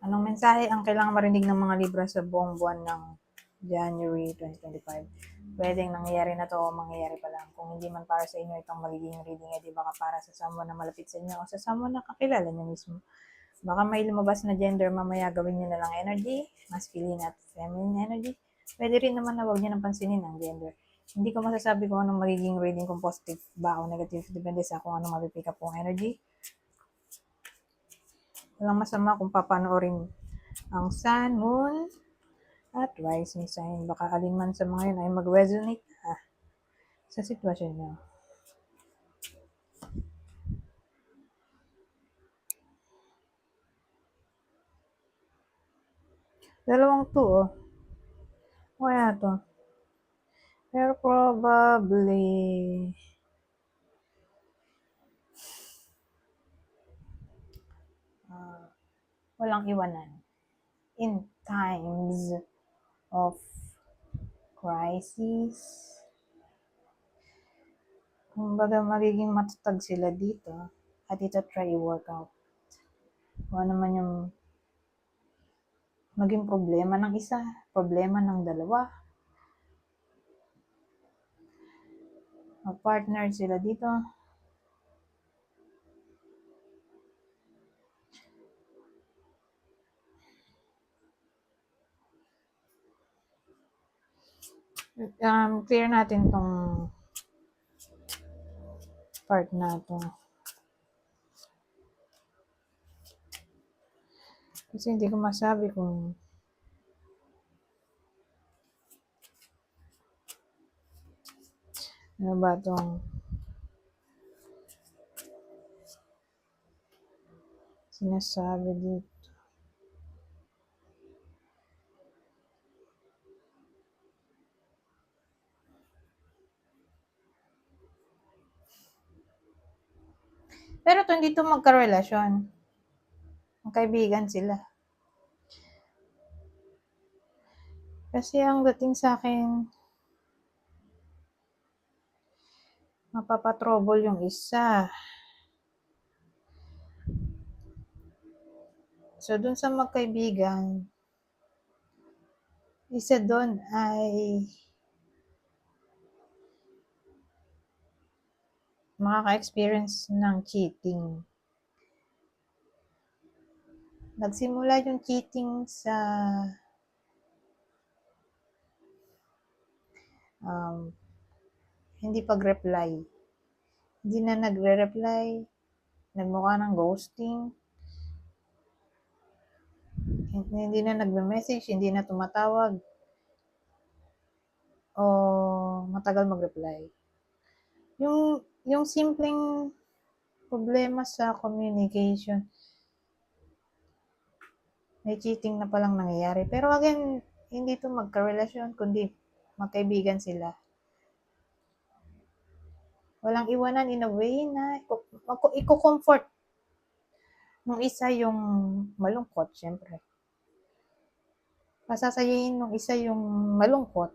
Anong mensahe ang kailangang marinig ng mga Libra sa buong buwan ng January 2025? Pwedeng nangyayari na to o mangyayari pa lang. Kung hindi man para sa inyo itong magiging reading, di baka para sa someone na malapit sa inyo o sa someone na kakilala nyo mismo. Baka may lumabas na gender, mamaya gawin nyo na lang energy, masculine at feminine energy. Pwede rin naman na huwag nyo nang pansinin ang gender. Hindi ko masasabi kung anong magiging reading, kung positive ba o negative. Depende sa kung anong mapipick up pong energy. Walang masama kung papanoorin ang Sun, Moon, at Rising Sign. Baka alin man sa mga yun ay mag-resonate sa sitwasyon nyo. Dalawang to, oh. Kaya to. Pero probably walang iwanan. In times of crisis, kumbaga magiging matatag sila dito at ito try i-work out. Kung ano man yung maging problema ng isa, problema ng dalawa, mag-partner sila dito. Clear natin tong part na to. Kasi hindi ko masabi kung ano ba itong sinasabi dito. Pero ito, hindi ito magkarelasyon. Magkaibigan sila. Kasi ang dating sa akin, mapapatrouble yung isa. So, dun sa magkaibigan, isa dun ay makaka-experience ng cheating. Nagsimula yung cheating sa hindi pag-reply. Hindi na nagre-reply, nagmukha ng ghosting, hindi na nagme-message, hindi na tumatawag, o matagal mag-reply. Yung simpleng problema sa communication, may cheating na palang nangyayari. Pero again, hindi to magka-relasyon, kundi magkaibigan sila. Walang iwanan in a way na i-comfort nung isa yung malungkot, syempre. Pasasayahin nung isa yung malungkot.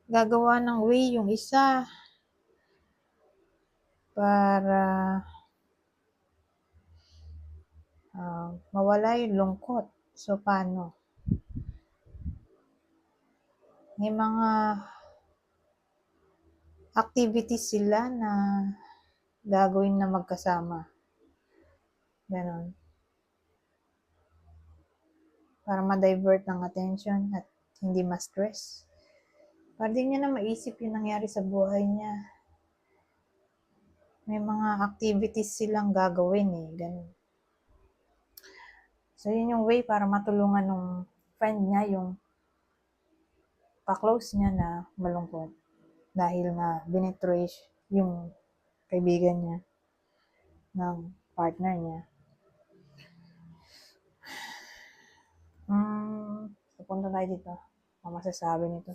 Gagawa ng way yung isa para mawala yung lungkot. So, paano? May mga activities sila na gagawin na magkasama. Ganon. Para ma-divert ng attention at hindi ma-stress. Para din niya na maisip yung nangyari sa buhay niya. May mga activities silang gagawin eh. Ganon. So, yun yung way para matulungan ng friend niya, yung pa-close niya na malungkot. Dahil na binetray yung kaibigan niya ng partner niya. Pupunta tayo dito. Ang masasabi nito.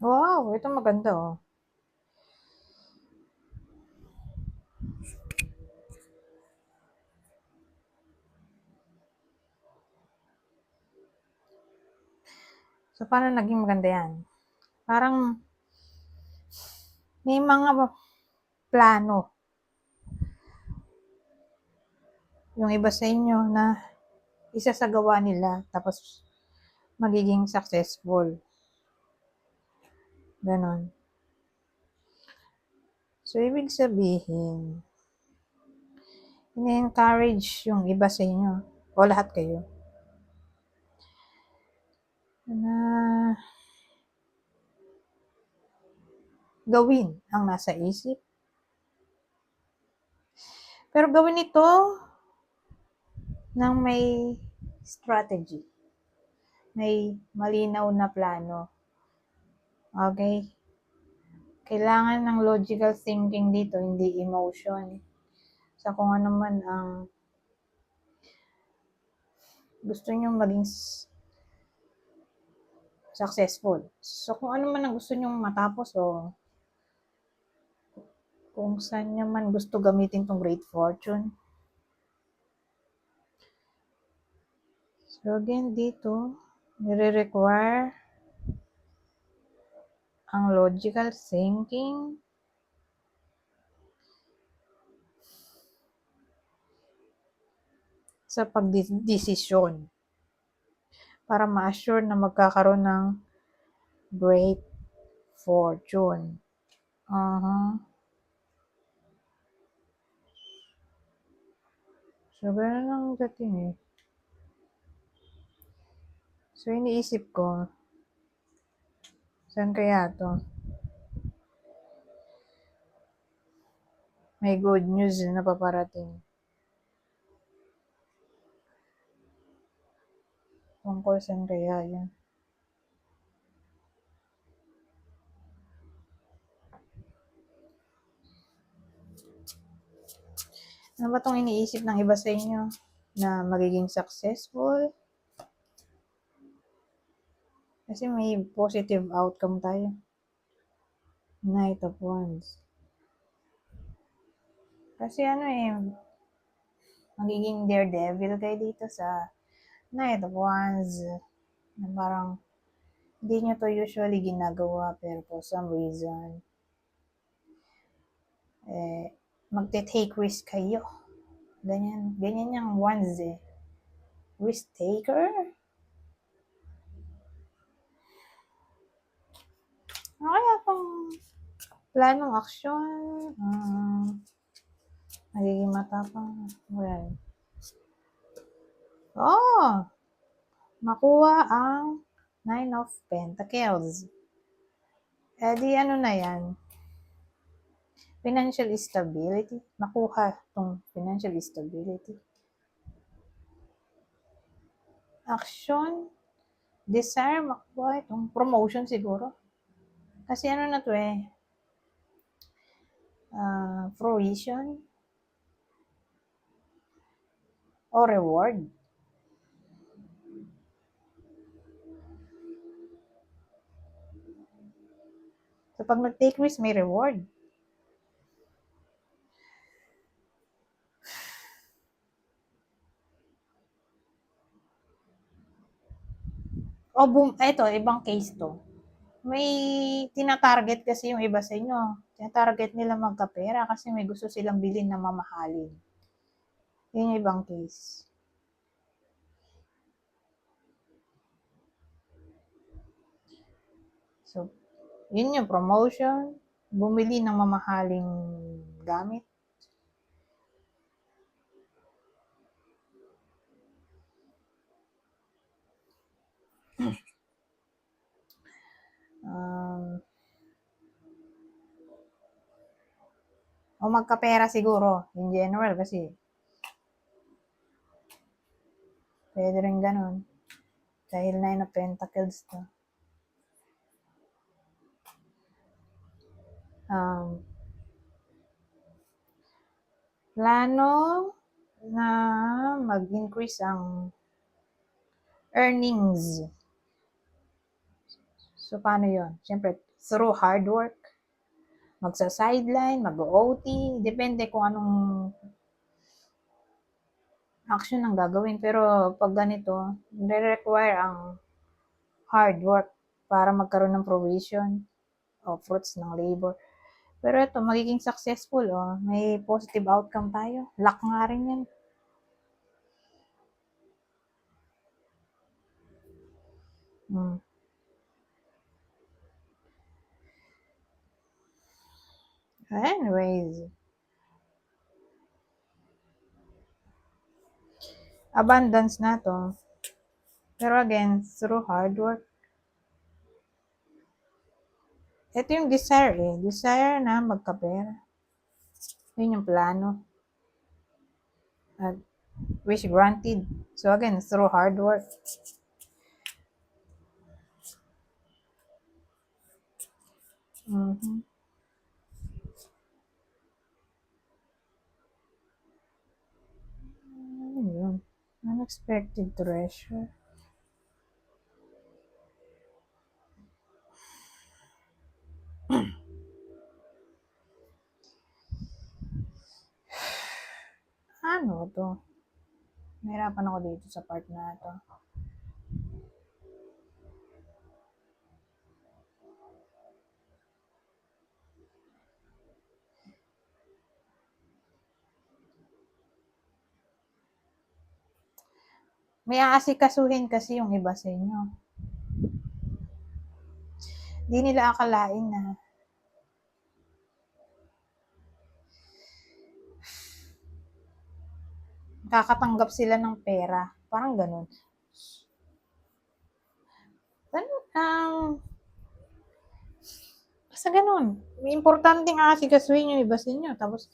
Wow, ito maganda oh. So, paano naging maganda yan? Parang may mga plano yung iba sa inyo na isasagawa nila tapos magiging successful. Ganon. So, ibig sabihin, ini-encourage yung iba sa inyo o lahat kayo na gawin ang nasa isip. Pero gawin ito ng may strategy. May malinaw na plano. Okay? Kailangan ng logical thinking dito, hindi emotion. Sa kung ano man ang gusto nyo maging successful. So, kung ano man ang gusto nyo matapos o kung saan nyo man gusto gamitin tong great fortune. So, again, dito, nire-require ang logical thinking, sa pagdesisyon para ma-assure na magkakaroon ng great fortune. So, ganun ang dating eh. So, iniisip ko, saan kaya to? May good news na paparating. Tungkol saan kaya yan? Ano ba itong iniisip ng iba sa inyo na magiging successful? Kasi may positive outcome tayo. Knight of Wands. Kasi ano eh, magiging daredevil kayo dito sa Knight of Wands. Na parang hindi nyo to usually ginagawa pero for some reason magte-take risk kayo. Ganyan yung Wands eh. Risk taker? Ano kaya pang planong aksyon? Magiging matapang. Well, makuha ang 9 of Pentacles. Eh di ano na yan? Financial stability. Makuha tong financial stability. Action. Desire. Makuha itong promotion siguro. Kasi ano na to eh. Fruition. O reward. So pag nag-take risk, may reward. O ito, ibang case to. May tinatarget kasi yung iba sa inyo. Tinatarget nila magkapera kasi may gusto silang bilhin na mamahalin. Yun yung ibang case. So, yun yung promotion, bumili ng mamahaling gamit. O magkapera siguro, in general, kasi pwede rin ganun. Dahil 9 of Pentacles to. Plano na mag-increase ang earnings. So, paano yun? Siyempre, through hard work, magsa-sideline, mag-OT, depende kung anong action ang gagawin. Pero pag ganito, nire-require ang hard work para magkaroon ng provision o fruits ng labor. Pero ito, magiging successful, may positive outcome tayo. Luck nga rin yan. Anyways, abundance na to. Pero again, through hard work. Ito yung desire Desire na magkapera. Yun yung plano. At wish granted. So again, through hard work. Yun. Unexpected treasure. Ano to? Nahirapan ako dito sa part na to. May aasikasuhin kasi yung iba sa inyo. Di nila akalain na kakatanggap sila ng pera. Parang ganun. Basta ganun. May importanteng aasikasuhin yung iba sa inyo. Tapos,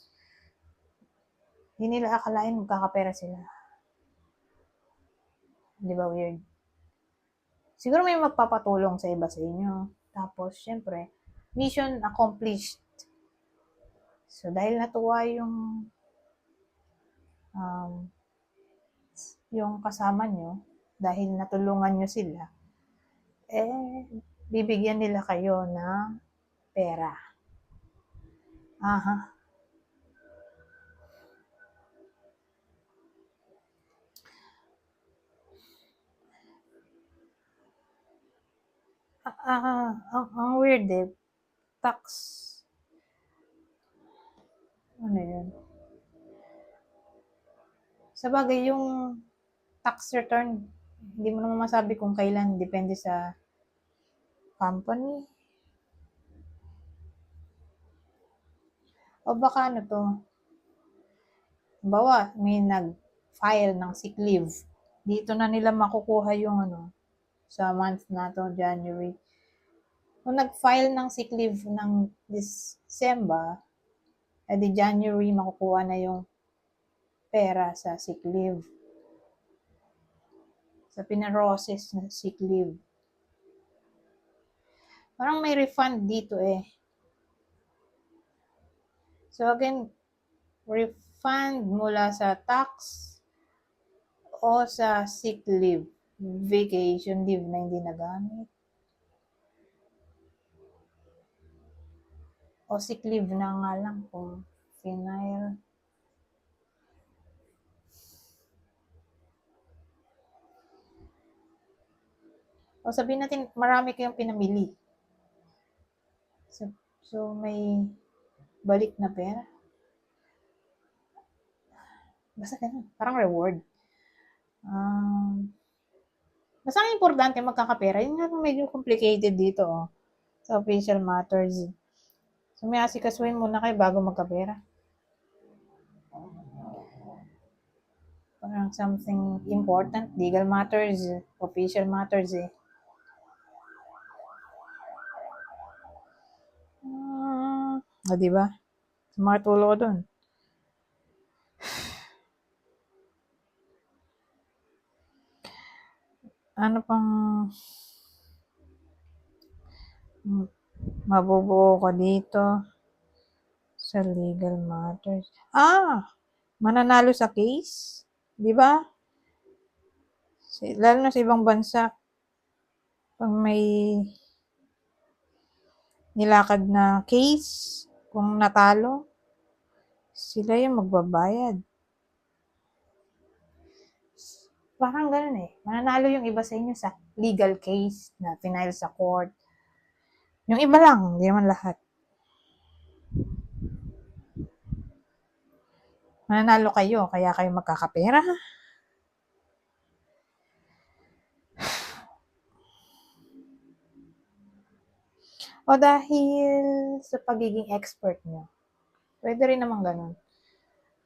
di nila akalain magkakapera sila. Di ba weird? Siguro may magpapatulong sa iba sa inyo. Tapos, syempre, mission accomplished. So, dahil natuwa yung kasama nyo, dahil natulungan nyo sila, bibigyan nila kayo ng pera. Ang weird tax. Ano yun? Sa bagay, yung tax return, hindi mo naman masabi kung kailan, depende sa company. O baka ano to, bawa, may nag-file ng sick leave. Dito na nila makukuha yung sa month na to, January. Kung nag-file ng sick leave ng December, di January makukuha na yung pera sa sick leave. Sa pinaroses na sick leave. Parang may refund dito So again, refund mula sa tax o sa sick leave, vacation leave na hindi nagamit. O sick leave na nga lang kung final. O sabihin natin, marami kayong pinamili. So may balik na pera. Basta ganun, parang reward. Basta ang importante magkakapera. Yun nga medyo complicated dito sa official matters. So may asikasuhin muna kayo bago magkapera. Parang something important, legal matters, official matters diba? Smart ulo ko dun. Ano pang mabubuo ko dito sa legal matters? Mananalo sa case? Diba? Lalo na sa ibang bansa, pag may nilakad na case, kung natalo, sila yung magbabayad. Parang ganun eh. Mananalo yung iba sa inyo sa legal case na final sa court. Yung iba lang, hindi naman lahat. Mananalo kayo, kaya kayo magkakapera. O dahil sa pagiging expert nyo. Pwede rin naman ganun.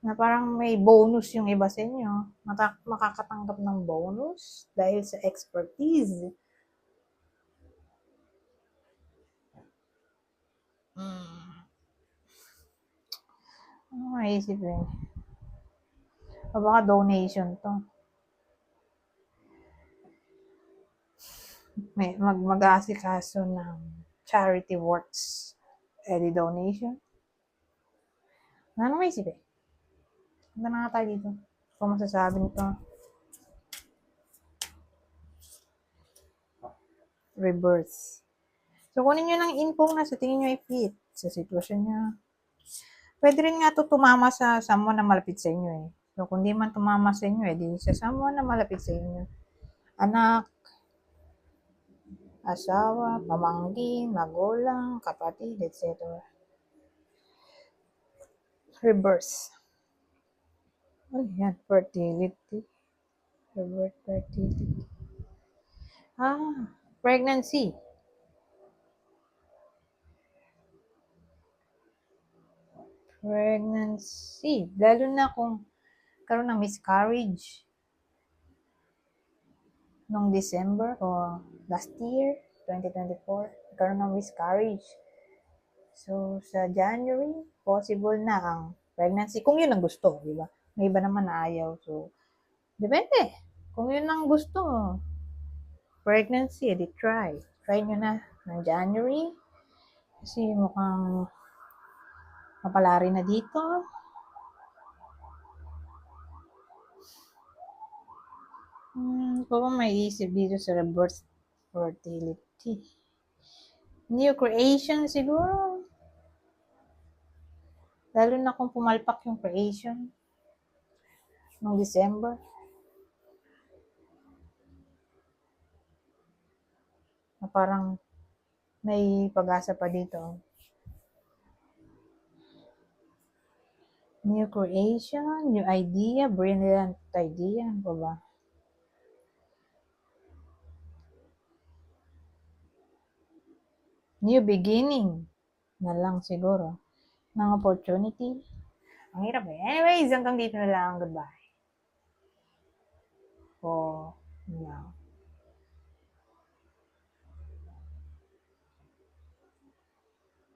Na parang may bonus yung iba sa inyo. Makakatanggap ng bonus dahil sa expertise. Ano maisip eh. O baka donation to. Mag-aasikaso ng charity works. Di donation. Ano maisip eh. Punta na nga tayo dito. Kung masasabi nito. Rebirth. So, kunin nyo ng info na sa tingin nyo i-fit sa sitwasyon nyo. Pwede rin nga to tumama sa someone na malapit sa inyo eh. So, kung di man tumama sa inyo, di sa someone na malapit sa inyo. Anak, asawa, pamangkin, magulang, kapatid, etc. Reverse. Ano yan? Fertility. Reverse fertility. Pregnancy. Pregnancy. Lalo na kung karoon ng miscarriage noong December o last year, 2024, karoon ng miscarriage. So, sa January, possible na ang pregnancy. Kung yun ang gusto, di ba? May iba naman na ayaw. So, depende. Kung yun ang gusto mo, pregnancy, edi try. Try nyo na ng January. Kasi mukhang mapalari na dito. Kung may isip dito sa reverse fertility. New creation siguro. Lalo na kung pumalpak yung creation noong December. Na parang may pag-asa pa dito. New creation, new idea, brilliant idea. Ano pa ba? New beginning na lang siguro. Ng opportunity. Ang hirap eh. Anyways, hanggang dito na lang. Goodbye. For now.